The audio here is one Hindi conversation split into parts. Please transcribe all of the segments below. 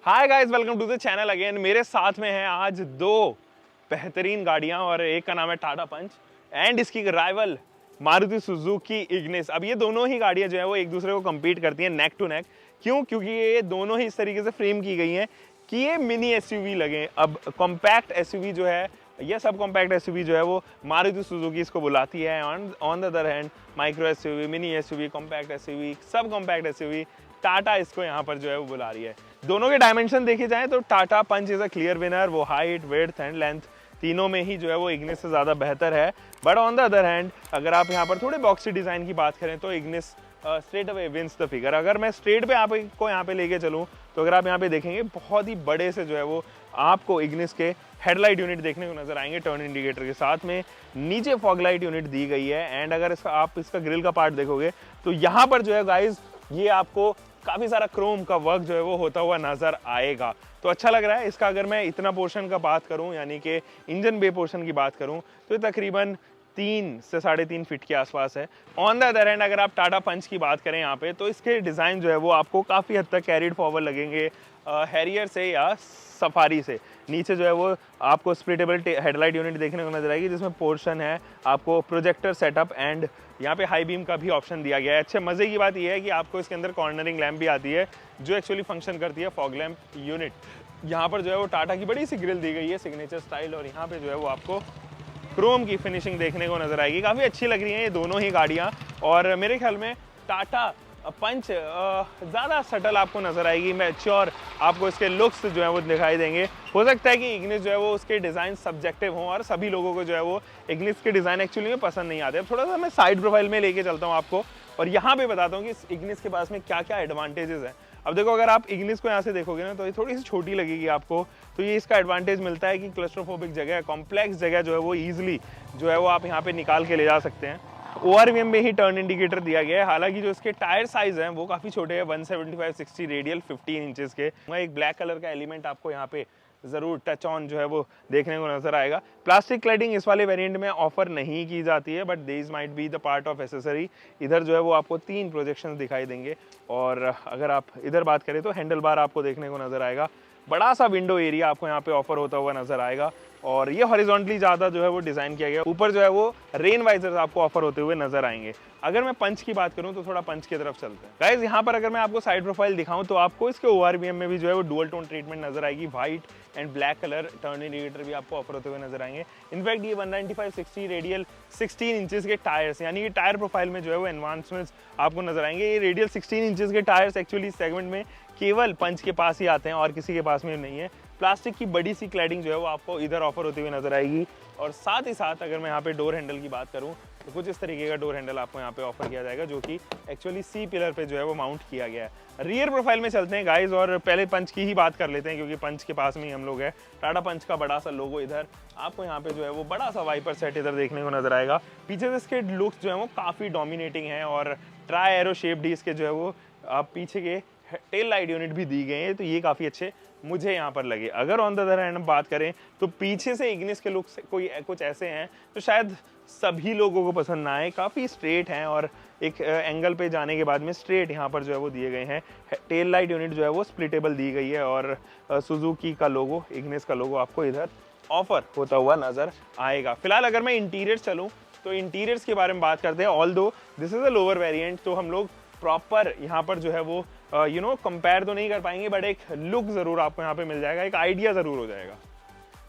Hi guys, welcome to the channel again. मेरे साथ में है आज दो बेहतरीन गाड़ियां और एक का नाम है टाटा पंच एंड इसकी राइवल मारुति सुजुकी इग्निस। अब ये दोनों ही गाड़ियां जो है वो एक दूसरे को compete करती हैं नेक टू नेक। क्यों? क्योंकि ये दोनों ही इस तरीके से फ्रेम की गई हैं कि ये मिनी एसयूवी लगे। अब कॉम्पैक्ट एसयूवी जो है, ये सब कॉम्पैक्ट एसयूवी जो है वो मारुति सुजुकी इसको बुलाती है। On the other hand micro SUV, mini SUV, compact SUV, sub compact SUV, Tata इसको यहाँ पर जो है वो बुला रही है। दोनों के डायमेंशन देखे जाएं तो Tata Punch is a clear winner. वो हाइट, विड्थ एंड लेंथ तीनों में ही जो है वो इग्निस से ज़्यादा बेहतर है। But on the other hand अगर आप यहाँ पर थोड़े बॉक्सी डिज़ाइन की बात करें तो Ignis straight away wins the figure. अगर मैं स्ट्रेट पे आपको यहाँ पे लेके चलूँ तो अगर आप यहाँ पे देखेंगे बहुत ही बड़े से जो है वो आपको इग्निस के हेडलाइट यूनिट देखने को नजर आएंगे टर्न इंडिकेटर के साथ में। नीचे फॉग लाइट यूनिट दी गई है एंड अगर आप इसका ग्रिल का पार्ट देखोगे तो यहाँ पर जो है गाइज ये आपको काफी सारा क्रोम का वर्क जो है वो होता हुआ नजर आएगा। तो अच्छा लग रहा है इसका। अगर मैं इतना पोर्शन का बात करूं यानी कि इंजन बे पोर्शन की बात करूं तो ये तकरीबन 3 से 3.5 फीट के आसपास है। ऑन द अदर हैंड अगर आप टाटा पंच की बात करें यहाँ पे तो इसके डिज़ाइन जो है वो आपको काफ़ी हद तक कैरिड फॉरवर्ड लगेंगे हैरियर से या सफारी से। नीचे जो है वो आपको स्प्लिटेबल हेडलाइट यूनिट देखने को नजर आएगी जिसमें पोर्शन है आपको प्रोजेक्टर सेटअप एंड यहाँ पे हाई बीम का भी ऑप्शन दिया गया है। अच्छे मज़े की बात यह है कि आपको इसके अंदर कॉर्नरिंग लैम्प भी आती है जो एक्चुअली फंक्शन करती है फॉग लैम्प यूनिट। यहाँ पर जो है वो टाटा की बड़ी सी ग्रिल दी गई है सिग्नेचर स्टाइल और यहाँ पे जो है वो आपको क्रोम की फिनिशिंग देखने को नजर आएगी। काफ़ी अच्छी लग रही हैं ये दोनों ही गाड़ियाँ और मेरे ख्याल में टाटा पंच ज़्यादा सटल आपको नजर आएगी, मैच्योर आपको इसके लुक्स जो है वो दिखाई देंगे। हो सकता है कि इग्निस जो है वो उसके डिज़ाइन सब्जेक्टिव हों और सभी लोगों को जो है वो इग्निस के डिज़ाइन एक्चुअली में पसंद नहीं आते। अब थोड़ा सा मैं साइड प्रोफाइल में लेके चलता हूँ आपको और यहाँ पे बताता हूँ कि इग्निस के पास में क्या क्या एडवांटेजेस हैं। अब देखो, अगर आप इग्निस को यहाँ से देखोगे ना तो ये थोड़ी सी छोटी लगेगी आपको, तो ये इसका एडवांटेज मिलता है कि क्लस्ट्रोफोबिक जगह, कॉम्प्लेक्स जगह जो है वो ईजिली जो है वो आप यहाँ पे निकाल के ले जा सकते हैं। ORVM में ही टर्न इंडिकेटर दिया गया है। हालांकि जो इसके टायर साइज हैं वो काफ़ी छोटे हैं, 175/60 रेडियल 15 इंचेस के। एक ब्लैक कलर का एलिमेंट आपको यहाँ पे ज़रूर टच ऑन जो है वो देखने को नजर आएगा। प्लास्टिक क्लैडिंग इस वाले वेरिएंट में ऑफर नहीं की जाती है but this might be the part of accessory. इधर जो है वो आपको 3 प्रोजेक्शंस दिखाई देंगे और अगर आप इधर बात करें तो हैंडल बार आपको देखने को नजर आएगा। बड़ा सा विंडो एरिया आपको यहाँ पे ऑफर होता हुआ नजर आएगा और ये हॉरिजॉन्टली ज़्यादा जो है वो डिज़ाइन किया गया। ऊपर जो है वो रेन वाइजर्स आपको ऑफर होते हुए नजर आएंगे। अगर मैं पंच की बात करूं तो थोड़ा पंच की तरफ चलते हैं गाइज। यहाँ पर अगर मैं आपको साइड प्रोफाइल दिखाऊं तो आपको इसके ORVM में भी जो है वो डुअल टोन ट्रीटमेंट नजर आएगी। White and black colour turn indicator भी आपको ऑफर होते हुए नजर आएंगे। इनफैक्ट ये 195/60 रेडियल 16 इंचेस के टायर्स, यानी कि टायर प्रोफाइल में जो है वो एडवांसमेंट्स आपको नजर आएंगे। ये रेडियल 16 इंचेस के टायर्स एक्चुअली सेगमेंट में केवल पंच के पास ही आते हैं और किसी के पास में नहीं है। प्लास्टिक की बड़ी सी क्लैडिंग जो है वो आपको इधर ऑफर होती हुई नजर आएगी और साथ ही साथ अगर मैं यहाँ पे डोर हैंडल की बात करूँ तो कुछ इस तरीके का डोर हैंडल आपको यहाँ पे ऑफर किया जाएगा जो कि एक्चुअली सी पिलर पे जो है वो माउंट किया गया है। रियर प्रोफाइल में चलते हैं गाइज और पहले पंच की ही बात कर लेते हैं क्योंकि पंच के पास में ही हम लोग हैं। टाटा पंच का बड़ा सा लोगो इधर आपको यहाँ पे जो है वो बड़ा सा वाइपर सेट इधर देखने को नजर आएगा। पीछे से इसके लुक्स जो है वो काफ़ी डोमिनेटिंग है और ट्राई एरो शेप्ड इसके जो है वो पीछे के टेल लाइट यूनिट भी दी गए हैं, तो ये काफ़ी अच्छे मुझे यहाँ पर लगे। अगर ऑन द अदर हैंड बात करें तो पीछे से इग्निस के लुक्स कुछ ऐसे हैं तो शायद सभी लोगों को पसंद ना आए। काफ़ी स्ट्रेट हैं और एक एंगल पे जाने के बाद में स्ट्रेट यहाँ पर जो है वो दिए गए हैं। टेल लाइट यूनिट जो है वो स्प्लिटेबल दी गई है और सुजुकी का लोगो, इग्निस का लोगो आपको इधर ऑफर होता हुआ नजर आएगा। फिलहाल अगर मैं इंटीरियर्स चलूँ तो इंटीरियर्स के बारे में बात करते हैं। ऑल दो this is a lower variant तो हम लोग प्रॉपर यहाँ पर जो है वो कंपेयर तो नहीं कर पाएंगे बट एक लुक जरूर आपको यहाँ पे मिल जाएगा, एक आइडिया जरूर हो जाएगा।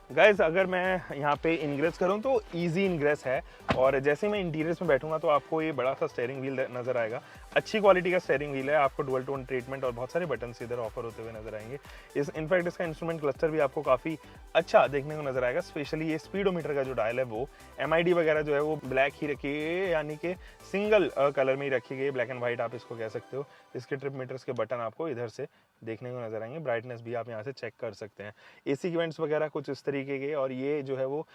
गाइज अगर मैं यहाँ पे इनग्रेस करूँ तो इजी इनग्रेस है और जैसे मैं इंटीरियर्स में बैठूंगा तो आपको ये बड़ा सा स्टीयरिंग व्हील नजर आएगा। अच्छी क्वालिटी का स्टीयरिंग व्हील है, आपको डुअल टोन ट्रीटमेंट और बहुत सारे बटन इधर ऑफर होते हुए नजर आएंगे। इनफैक्ट इसका इंस्ट्रूमेंट क्लस्टर भी आपको काफ़ी अच्छा देखने को नजर आएगा। स्पेशली ये स्पीडोमीटर का जो डायल है वो MID वगैरह जो है वो ब्लैक ही रखी गई, यानी कि सिंगल कलर में ही रखी गई, ब्लैक एंड व्हाइट आप इसको कह सकते हो। इसके ट्रिप मीटर्स के बटन आपको इधर से देखने को नजर आएंगे। ब्राइटनेस भी आप यहाँ से चेक कर सकते हैं। AC के वेंट्स वगैरह कुछ इस तरीके के और ये जो है वो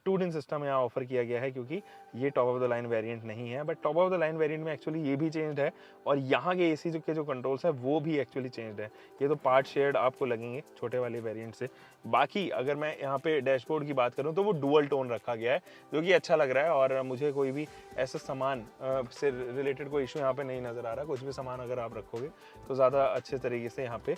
2-DIN सिस्टम यहाँ ऑफर किया गया है क्योंकि ये top of the line variant नहीं है but top of the line variant में एक्चुअली ये भी चेंज्ड है और यहाँ के AC के जो कंट्रोल्स है वो भी एक्चुअली चेंज्ड है। ये तो पार्ट शेयर्ड आपको लगेंगे छोटे वाले वेरिएंट से। बाकी अगर मैं यहाँ पे डैशबोर्ड की बात करूँ तो वो डुअल टोन रखा गया है जो कि अच्छा लग रहा है और मुझे कोई भी ऐसा सामान से रिलेटेड कोई इशू यहाँ पे नहीं नजर आ रहा। कुछ भी सामान अगर आप रखोगे तो ज़्यादा अच्छे तरीके से यहाँ पे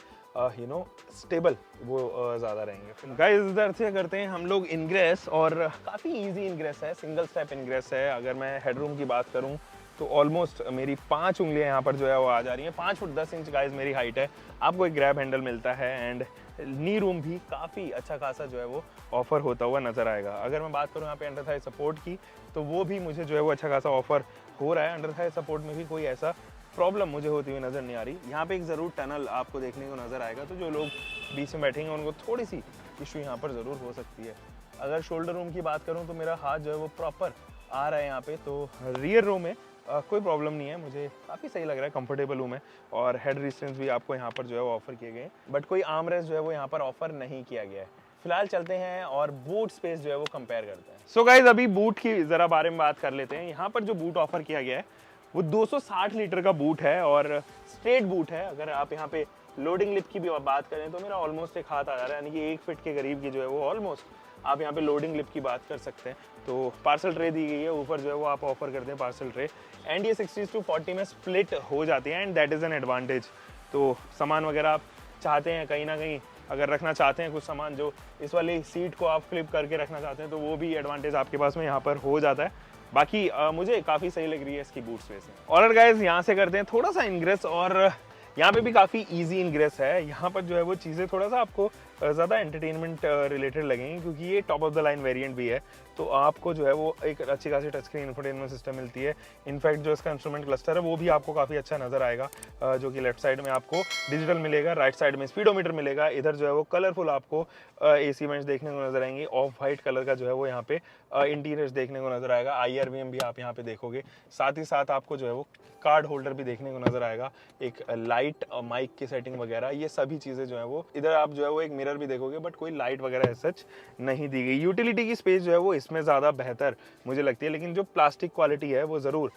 स्टेबल वो ज़्यादा रहेंगे। गाइस इधर से करते हैं हम लोग इनग्रेस, और काफ़ी इजी इनग्रेस है, सिंगल स्टेप इनग्रेस है। अगर मैं हेडरूम की बात करूँ तो ऑलमोस्ट मेरी 5 उंगलियां यहाँ पर जो है वो आ जा रही हैं। 5 फुट 10 इंच गाइस मेरी हाइट है। आपको एक ग्रैब हैंडल मिलता है एंड नी रूम भी काफ़ी अच्छा खासा जो है वो ऑफर होता हुआ नजर आएगा। अगर मैं बात करूँ यहाँ पे अंडर थाई सपोर्ट की, तो वो भी मुझे जो है वो अच्छा खासा ऑफर हो रहा है। अंडर थाई सपोर्ट में भी कोई ऐसा प्रॉब्लम मुझे होती हुई नज़र नहीं आ रही। यहाँ पे एक ज़रूर टनल आपको देखने को नज़र आएगा, तो जो लोग बीच में बैठेंगे उनको थोड़ी सी इशू यहाँ पर ज़रूर हो सकती है। अगर शोल्डर रूम की बात करूँ तो मेरा हाथ जो है वो प्रॉपर आ रहा है यहाँ पे, तो रियर रो में कोई प्रॉब्लम नहीं है, मुझे काफ़ी सही लग रहा है, कंफर्टेबल हूँ मैं। और हेड रेस्ट्रेंट्स भी आपको यहाँ पर जो है वो ऑफर किए गए हैं, बट कोई आर्म रेस्ट जो है वो यहाँ पर ऑफर नहीं किया गया है। फिलहाल चलते हैं और बूट स्पेस जो है वो कंपेयर करते हैं। सो गाइज अभी बूट की ज़रा बारे में बात कर लेते हैं। यहाँ पर जो बूट ऑफर किया गया है वो 260 लीटर का बूट है और स्ट्रेट बूट है। अगर आप यहाँ पे लोडिंग लिप की भी बात करें तो मेरा ऑलमोस्ट एक हाथ आ जा रहा है, यानी कि 1 फीट के करीब की जो है वो ऑलमोस्ट आप यहाँ पे लोडिंग लिप की बात कर सकते हैं। तो पार्सल ट्रे दी गई है, ऊपर जो है वो आप ऑफर करते हैं पार्सल ट्रे, एंड ये 60:40 में स्प्लिट हो जाती है and that is an advantage. तो सामान वगैरह आप चाहते हैं कहीं ना कहीं अगर रखना चाहते हैं, कुछ सामान जो इस वाली सीट को आप फ्लिप करके रखना चाहते हैं, तो वो भी एडवांटेज आपके पास में यहाँ पर हो जाता है। बाकी मुझे काफ़ी सही लग रही है इसकी बूट स्पेस। और गाइस यहाँ से करते हैं थोड़ा सा इनग्रेस, और यहाँ पे भी काफ़ी इजी इनग्रेस है। यहाँ पर जो है वो चीज़ें थोड़ा सा आपको ज़्यादा एंटरटेनमेंट रिलेटेड लगेंगी, क्योंकि ये top of the line variant भी है। तो आपको जो है वो एक अच्छी खासी टच स्क्रीन इंफोटेनमेंट सिस्टम मिलती है। इनफैक्ट जो इसका इंस्ट्रूमेंट क्लस्टर है वो भी आपको काफ़ी अच्छा नज़र आएगा, जो कि लेफ्ट साइड में आपको डिजिटल मिलेगा, राइट साइड में स्पीडोमीटर मिलेगा। इधर जो है वो कलरफुल आपको AC वेंट्स देखने को नजर आएंगे, ऑफ वाइट कलर का जो है वो यहाँ पे इंटीरियर्स देखने को नजर आएगा। IRVM भी आप यहाँ पे देखोगे, साथ ही साथ आपको जो है वो कार्ड होल्डर भी देखने को नजर आएगा, एक लाइट माइक की सेटिंग वगैरह, ये सभी चीज़ें जो है वो इधर आप जो है वो एक मिरर भी देखोगे, बट कोई लाइट वगैरह सच नहीं दी गई। यूटिलिटी की स्पेस जो है वो इसमें ज़्यादा बेहतर मुझे लगती है, लेकिन जो प्लास्टिक क्वालिटी है वो ज़रूर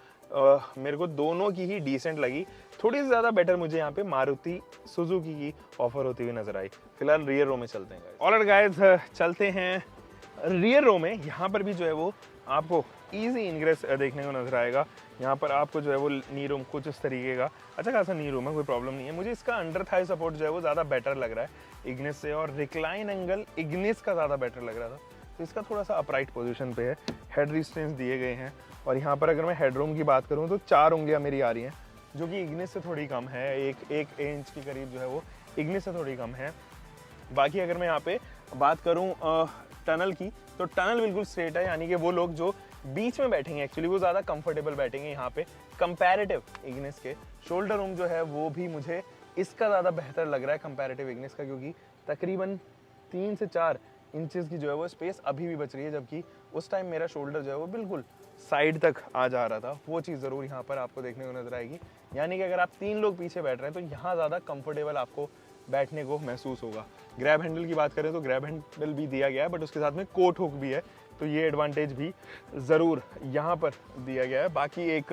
मेरे को दोनों की ही डिसेंट लगी। थोड़ी सी ज़्यादा बेटर मुझे यहाँ पे मारुति सुजुकी की ऑफर होती हुई नजर आई। फिलहाल रियर रो में चलते हैं। ऑलराइट गाइस, चलते हैं रियर रो में। यहाँ पर भी जो है वो आपको इजी इनग्रेस देखने को नजर आएगा। यहाँ पर आपको जो है वो नी रूम कुछ इस तरीके का अच्छा खासा नी रूम है, कोई प्रॉब्लम नहीं है। मुझे इसका अंडर थाई सपोर्ट जो है वो ज़्यादा बेटर लग रहा है इग्निस से, और रिक्लाइन एंगल इग्निस का ज़्यादा बेटर लग रहा था, तो इसका थोड़ा सा अपराइट पोजीशन पे है। हेड रिस्ट्रेंट्स दिए गए हैं, और यहाँ पर अगर मैं हेडरूम की बात करूँ तो 4 उंगलियाँ मेरी आ रही हैं, जो कि इग्निस से थोड़ी कम है। एक इंच के करीब जो है वो इग्निस से थोड़ी कम है। बाकी अगर मैं यहाँ पे बात करूँ टनल की, तो टनल बिल्कुल स्ट्रेट है, यानी कि वो लोग जो बीच में बैठेंगे एक्चुअली वो ज़्यादा कंफर्टेबल बैठेंगे यहाँ पे कंपैरेटिव इग्निस के। शोल्डर रूम जो है वो भी मुझे इसका ज़्यादा बेहतर लग रहा है कंपैरेटिव इग्निस का, क्योंकि तकरीबन 3 से 4 इंचेस की जो है वो स्पेस अभी भी बच रही है, जबकि उस टाइम मेरा शोल्डर जो है वो बिल्कुल साइड तक आ जा रहा था। वो चीज़ ज़रूर यहाँ पर आपको देखने को नजर आएगी, यानी कि अगर आप 3 लोग पीछे बैठ रहे हैं तो यहाँ ज़्यादा कंफर्टेबल आपको बैठने को महसूस होगा। ग्रैब हैंडल की बात करें तो ग्रैब हैंडल भी दिया गया है, बट उसके साथ में कोट हुक भी है, तो ये एडवांटेज भी ज़रूर यहाँ पर दिया गया है। बाकी एक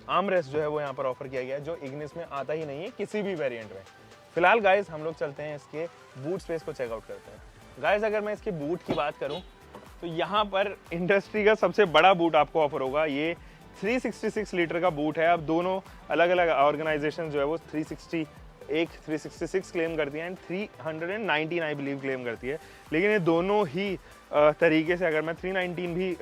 आर्म रेस्ट जो है वो यहाँ पर ऑफर किया गया है, जो इग्निस में आता ही नहीं है किसी भी वेरिएंट में। फिलहाल गाइस हम लोग चलते हैं इसके बूट स्पेस को चेकआउट करते हैं। गाइस अगर मैं इसके बूट की बात करूं तो यहाँ पर इंडस्ट्री का सबसे बड़ा बूट आपको ऑफर होगा। ये 366 लीटर का बूट है। अब दोनों अलग अलग ऑर्गेनाइजेशन जो है वो 366 क्लेम करती है एंड 319 आई बिलीव क्लेम करती है, लेकिन ये दोनों ही तरीके से अगर मैं 319 भी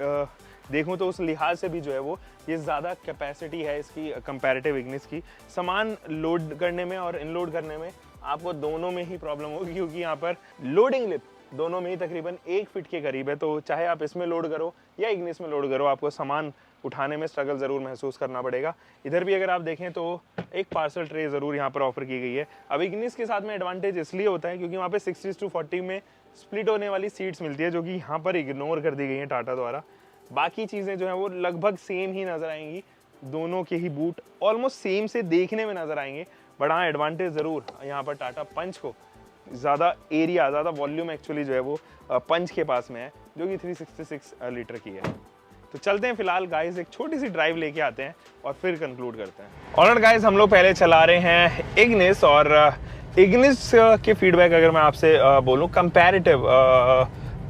देखूं तो उस लिहाज से भी जो है वो ये ज़्यादा कैपेसिटी है इसकी कंपैरेटिव इग्निस की। सामान लोड करने में और इनलोड करने में आपको दोनों में ही प्रॉब्लम होगी, क्योंकि यहाँ पर लोडिंग लिप दोनों में ही तकरीबन 1 फीट के करीब है, तो चाहे आप इसमें लोड करो या इग्निस में लोड करो, आपको सामान उठाने में स्ट्रगल ज़रूर महसूस करना पड़ेगा। इधर भी अगर आप देखें तो एक पार्सल ट्रे ज़रूर यहाँ पर ऑफर की गई है। अब इग्निस के साथ में एडवांटेज इसलिए होता है क्योंकि वहाँ पे 60:40 में स्प्लिट होने वाली सीट्स मिलती है, जो कि यहाँ पर इग्नोर कर दी गई हैं टाटा द्वारा। बाकी चीज़ें जो हैं वो लगभग सेम ही नज़र आएंगी, दोनों के ही बूट ऑलमोस्ट सेम से देखने में नज़र आएंगे, बट हाँ एडवांटेज ज़रूर यहाँ पर टाटा पंच को ज़्यादा एरिया, ज़्यादा वॉल्यूम एक्चुअली जो है वो पंच के पास में है, जो कि 366 लीटर की है। तो चलते हैं फिलहाल गाइस, एक छोटी सी ड्राइव लेके आते हैं और फिर कंक्लूड करते हैं। ऑलराइट गाइस, हम लोग पहले चला रहे हैं इग्निस, और इग्निस के फीडबैक अगर मैं आपसे बोलूँ कंपैरेटिव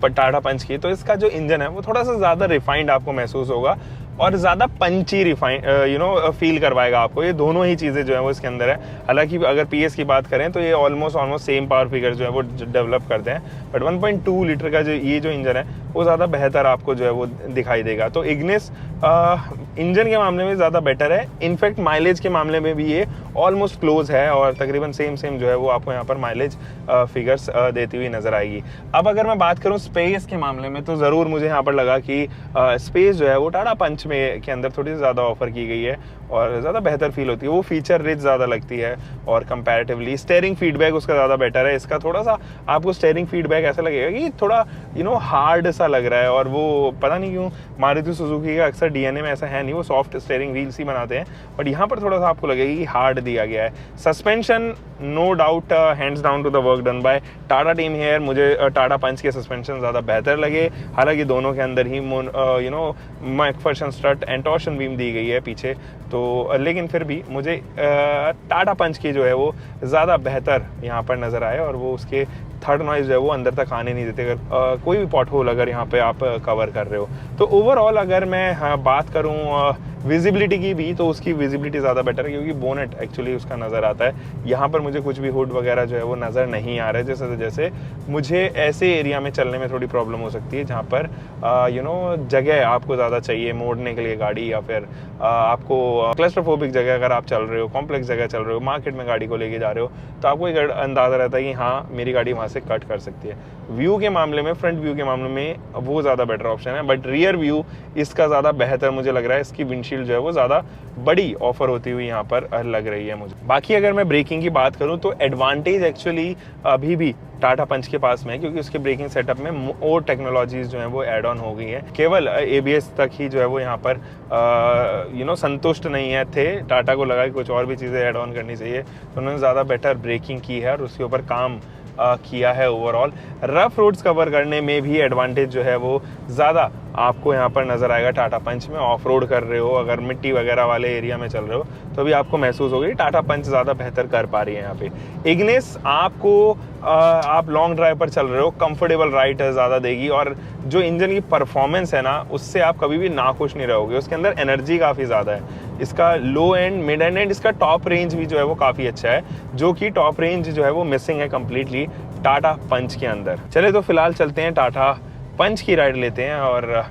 टाटा पंच की, तो इसका जो इंजन है वो थोड़ा सा ज़्यादा रिफाइंड आपको महसूस होगा। और ज़्यादा पंची रिफाइन फील करवाएगा आपको। ये दोनों ही चीज़ें जो है वो इसके अंदर है। हालांकि अगर पीएस की बात करें तो ये ऑलमोस्ट सेम पावर फिगर जो है वो डेवलप करते हैं, बट 1.2 लीटर का जो इंजन है वो ज़्यादा बेहतर आपको जो है वो दिखाई देगा। तो इग्निस इंजन के मामले में ज़्यादा बेटर है, इनफैक्ट माइलेज के मामले में भी ये ऑलमोस्ट क्लोज है और तकरीबन सेम जो है वो आपको यहाँ पर माइलेज फिगर्स देती हुई नजर आएगी। अब अगर मैं बात करूँ स्पेस के मामले में तो ज़रूर मुझे यहाँ पर लगा कि स्पेस जो है वो टाटा पंच में के अंदर थोड़ी ज़्यादा ऑफर की गई है और ज़्यादा बेहतर फील होती है, वो फीचर रिच ज़्यादा लगती है। और कंपैरेटिवली स्टीयरिंग फीडबैक उसका ज़्यादा बेटर है। इसका थोड़ा सा आपको स्टीयरिंग फीडबैक ऐसा लगेगा कि थोड़ा हार्ड सा लग रहा है, और वो पता नहीं क्यों मारुति सुजुकी का अक्सर डीएनए में ऐसा है नहीं, वो सॉफ्ट स्टीयरिंग व्हील्स ही बनाते हैं, बट यहाँ पर थोड़ा सा आपको लगेगा कि हार्ड दिया गया है। Suspension no doubt hands down to the work done by Tata team here. मुझे टाटा पंच के सस्पेंशन ज़्यादा बेहतर लगे, हालांकि दोनों के अंदर ही मैकफर्शन स्ट्रट एंड टॉर्शन बीम दी गई है पीछे, तो लेकिन फिर भी मुझे टाटा पंच की जो है वो ज़्यादा बेहतर यहाँ पर नज़र आए, और वो उसके थर्ड नॉइज जो है वो अंदर तक आने नहीं देते अगर कोई भी पॉट होल अगर यहाँ पे आप कवर कर रहे हो। तो ओवरऑल अगर मैं बात करूँ विजिबिलिटी की भी, तो उसकी विजिबिलिटी ज़्यादा बेटर है क्योंकि बोनेट एक्चुअली उसका नज़र आता है। यहाँ पर मुझे कुछ भी हुड वगैरह जो है वो नज़र नहीं आ रहा है, जैसे मुझे ऐसे एरिया में चलने में थोड़ी प्रॉब्लम हो सकती है जहाँ पर जगह आपको ज़्यादा चाहिए मोड़ने के लिए गाड़ी, या फिर आपको क्लस्ट्रोफोबिक जगह अगर आप चल रहे हो, कॉम्प्लेक्स जगह चल रहे हो, मार्केट में गाड़ी को लेके जा रहे हो, तो आपको एक अंदाज़ा रहता है कि हाँ मेरी गाड़ी वहाँ से कट कर सकती है। व्यू के मामले में, फ्रंट व्यू के मामले में वो ज़्यादा बेटर ऑप्शन है, बट रियर व्यू इसका ज़्यादा बेहतर मुझे लग रहा है। इसकी विंडशील्ड जो है वो ज़्यादा बड़ी ऑफर होती हुई यहाँ पर लग रही है मुझे। बाकी अगर मैं ब्रेकिंग की बात करूँ तो एडवांटेज एक्चुअली अभी भी टाटा पंच के पास में है, क्योंकि उसके ब्रेकिंग सेटअप में और टेक्नोलॉजीज जो है वो ऐड ऑन हो गई है। केवल एबीएस तक ही जो है वो यहाँ पर संतुष्ट नहीं है थे, टाटा को लगा कि कुछ और भी चीज़ें ऐड ऑन करनी चाहिए, तो उन्होंने ज़्यादा बेटर ब्रेकिंग की है और उसके ऊपर काम किया है। ओवरऑल रफ रोड्स कवर करने में भी एडवांटेज जो है वो ज़्यादा आपको यहाँ पर नज़र आएगा टाटा पंच में। ऑफ रोड कर रहे हो, अगर मिट्टी वगैरह वाले एरिया में चल रहे हो, तो भी आपको महसूस होगा कि टाटा पंच ज़्यादा बेहतर कर पा रही है यहाँ पे। इग्निस आपको आप लॉन्ग ड्राइव पर चल रहे हो, कंफर्टेबल राइड ज़्यादा देगी, और जो इंजन की परफॉर्मेंस है ना उससे आप कभी भी नाखुश नहीं रहोगे। उसके अंदर एनर्जी काफ़ी ज़्यादा है, इसका लो एंड, मिड एंड इसका टॉप रेंज भी जो है वो काफ़ी अच्छा है, जो कि टॉप रेंज जो है वो मिसिंग है कम्प्लीटली टाटा पंच के अंदर। चले तो फिलहाल चलते हैं टाटा पंच की राइड लेते हैं और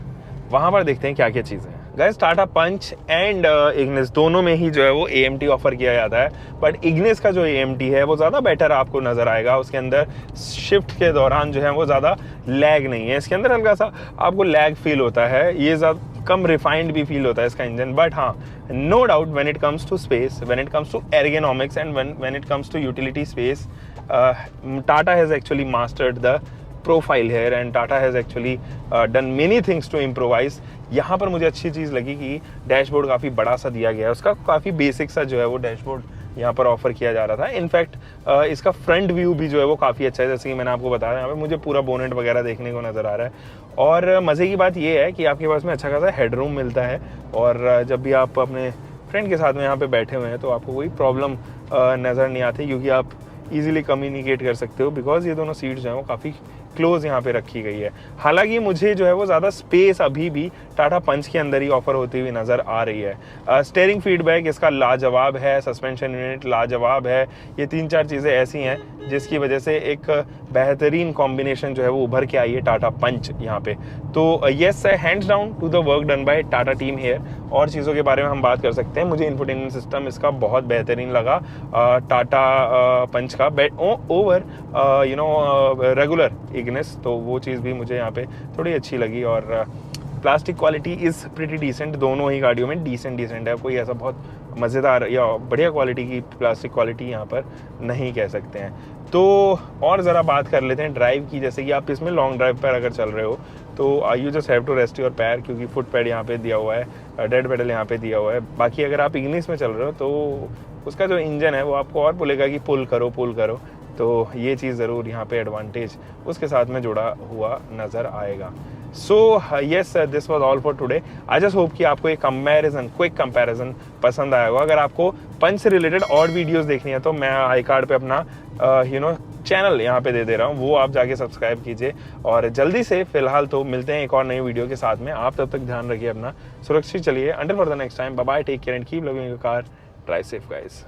वहाँ पर देखते हैं क्या क्या चीज़ें हैं। Guys Tata Punch and Ignis दोनों में ही जो है वो AMT ऑफर किया जाता है, बट इग्निस का जो AMT है वो ज़्यादा बेटर आपको नज़र आएगा। उसके अंदर शिफ्ट के दौरान जो है वो ज़्यादा लैग नहीं है, इसके अंदर हल्का सा आपको लैग फील होता है, ये ज़्यादा कम रिफाइंड भी फील होता है इसका इंजन। बट हाँ, no doubt when it comes to space, when it comes to ergonomics and when it comes to utility space, Tata has actually mastered the profile here and Tata has actually done many things to improvise. यहाँ पर मुझे अच्छी चीज़ लगी कि डैशबोर्ड काफ़ी बड़ा सा दिया गया है, उसका काफ़ी बेसिक सा जो है वो डैशबोर्ड यहाँ पर ऑफर किया जा रहा था। इनफैक्ट इसका फ्रंट व्यू भी जो है वो काफ़ी अच्छा है, जैसे कि मैंने आपको बताया, यहाँ पे मुझे पूरा बोनेट वगैरह देखने को नज़र आ रहा है। और मज़े की बात ये है कि आपके पास में अच्छा खासा हेडरूम मिलता है, और जब भी आप अपने फ्रेंड के साथ में यहाँ पे बैठे हुए हैं तो आपको कोई प्रॉब्लम नज़र नहीं आती, क्योंकि आप इजीली कम्युनिकेट कर सकते हो, बिकॉज ये दोनों सीट्स जो हैं वो काफ़ी क्लोज यहाँ पे रखी गई है। हालांकि मुझे जो है वो ज़्यादा स्पेस अभी भी टाटा पंच के अंदर ही ऑफर होती हुई नज़र आ रही है। स्टीयरिंग फीडबैक इसका लाजवाब है, सस्पेंशन यूनिट लाजवाब है, ये 3-4 चीज़ें ऐसी हैं जिसकी वजह से एक बेहतरीन कॉम्बिनेशन जो है वो उभर के आई है टाटा पंच यहाँ पे। तो yes, hands down to the work done by Tata team here. और चीज़ों के बारे में हम बात कर सकते हैं, मुझे इंफोटेनमेंट सिस्टम इसका बहुत बेहतरीन लगा टाटा पंच का ओवर रेगुलर इग्निस, तो वो चीज़ भी मुझे यहाँ पे थोड़ी अच्छी लगी। और plastic quality is pretty decent, दोनों ही गाड़ियों में डिसेंट है, कोई ऐसा बहुत मज़ेदार या बढ़िया क्वालिटी की प्लास्टिक क्वालिटी यहाँ पर नहीं कह सकते हैं। तो और ज़रा बात कर लेते हैं ड्राइव की, जैसे कि आप इसमें लॉन्ग ड्राइव पर अगर चल रहे हो तो you just have to rest your पैर, क्योंकि फुट पैड यहाँ पे दिया हुआ है, डेड पेडल यहाँ पे दिया हुआ है। बाकी अगर आप इग्निस में चल रहे हो तो उसका जो इंजन है वो आपको और बोलेगा कि पुल करो, तो ये चीज़ ज़रूर यहाँ पे एडवांटेज उसके साथ में जुड़ा हुआ नज़र आएगा। So yes, this was all for today. I just hope कि आपको एक क्विक कंपैरिजन पसंद आया होगा। अगर आपको पंच से रिलेटेड और वीडियोस देखनी है तो मैं आई कार्ड पे अपना चैनल यहाँ पे दे रहा हूँ, वो आप जाके सब्सक्राइब कीजिए। और जल्दी से फिलहाल तो मिलते हैं एक और नई वीडियो के साथ में। आप तब तक ध्यान रखिए अपना, सुरक्षित चलिए। Until for the next time, bye bye, take care and keep loving your car, drive safe guys.